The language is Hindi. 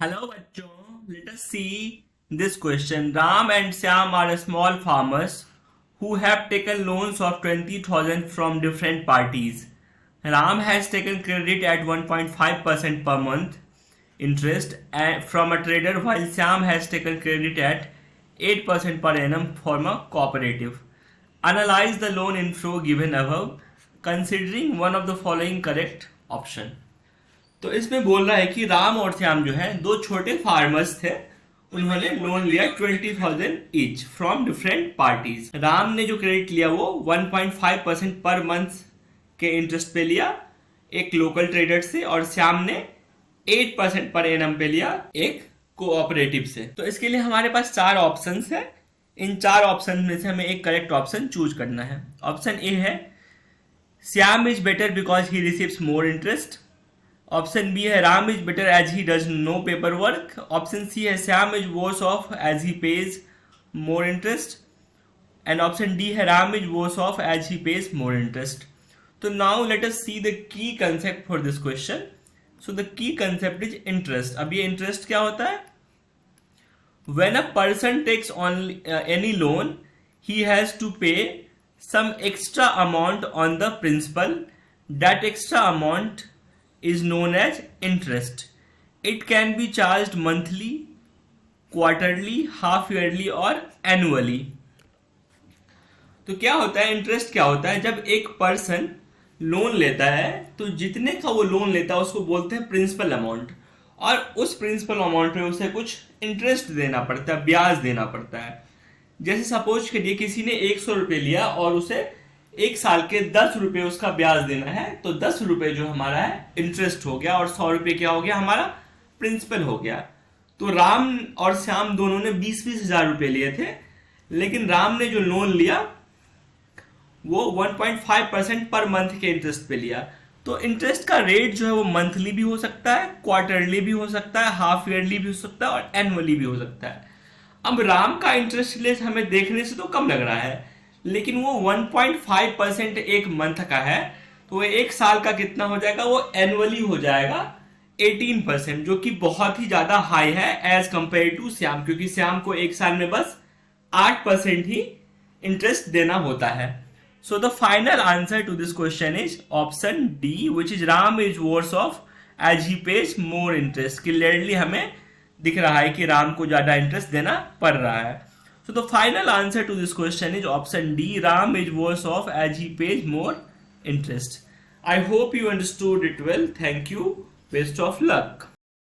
Hello बच्चों, let us see this question. Ram and Syam are small farmers who have taken loans of 20,000 from different parties. Ram has taken credit at 1.5% per month interest from a trader, while Syam has taken credit at 8% per annum from a cooperative. Analyze the loan inflow given above, considering one of the following correct option. तो इसमें बोल रहा है कि राम और श्याम जो है दो छोटे फार्मर्स थे। उन्होंने लोन लिया 20,000 each from different parties. Ram ने जो क्रेडिट लिया वो 1.5% पर मंथ के इंटरेस्ट पे लिया एक लोकल ट्रेडर से, और श्याम ने 8% पर एनम पे लिया एक कोऑपरेटिव से। तो इसके लिए हमारे पास चार ऑप्शंस है। इन चार ऑप्शन में से हमें एक करेक्ट ऑप्शन चूज करना है। ऑप्शन ए है Shyam is better because he receives more interest. Option B है Ram is better as he does no paper work. Option C है Shyam is worse off as he pays more interest. And option D है Ram is worse off as he pays more interest. तो now let us see the key concept for this question. So the key concept is interest. अब ये इंटरेस्ट क्या होता है? When a person takes on any loan he has to pay some extra amount on the principal. That extra amount is known as interest. It can be charged monthly, quarterly, half yearly और annually. तो क्या होता है इंटरेस्ट? क्या होता है जब एक पर्सन लोन लेता है तो जितने का वो लोन लेता है उसको बोलते हैं प्रिंसिपल अमाउंट, और उस प्रिंसिपल अमाउंट में उसे कुछ इंटरेस्ट देना पड़ता है, ब्याज देना पड़ता है। जैसे सपोज करिए किसी ने 100 रुपये लिया और उसे एक साल के 10 रुपये उसका ब्याज देना है, तो 10 रुपये जो हमारा है इंटरेस्ट हो गया और 100 रुपये क्या हो गया? हमारा प्रिंसिपल हो गया। तो राम और श्याम दोनों ने 20-20 हजार रुपये लिए थे, लेकिन राम ने जो लोन लिया वो 1.5% पर मंथ के इंटरेस्ट पे लिया। तो इंटरेस्ट का रेट जो है वो मंथली भी हो सकता है, क्वार्टरली भी हो सकता है, हाफ ईयरली भी हो सकता है और एनुअली भी हो सकता है। अब राम का इंटरेस्ट रेट हमें देखने से तो कम लग रहा है, लेकिन वो 1.5% एक मंथ का है, तो वो एक साल का कितना हो जाएगा? वो एनुअली हो जाएगा 18%, जो कि बहुत ही ज्यादा हाई है एज कंपेयर टू श्याम, क्योंकि श्याम को एक साल में बस 8% ही इंटरेस्ट देना होता है। So the final answer to this question is option D, which is Ram is worse off as he pays more interest. Clearly हमें दिख रहा है कि राम को ज्यादा इंटरेस्ट देना पड़ रहा है। So the final answer to this question is option D, Ram is worse off as he pays more interest. I hope you understood it well. Thank you. Best of luck.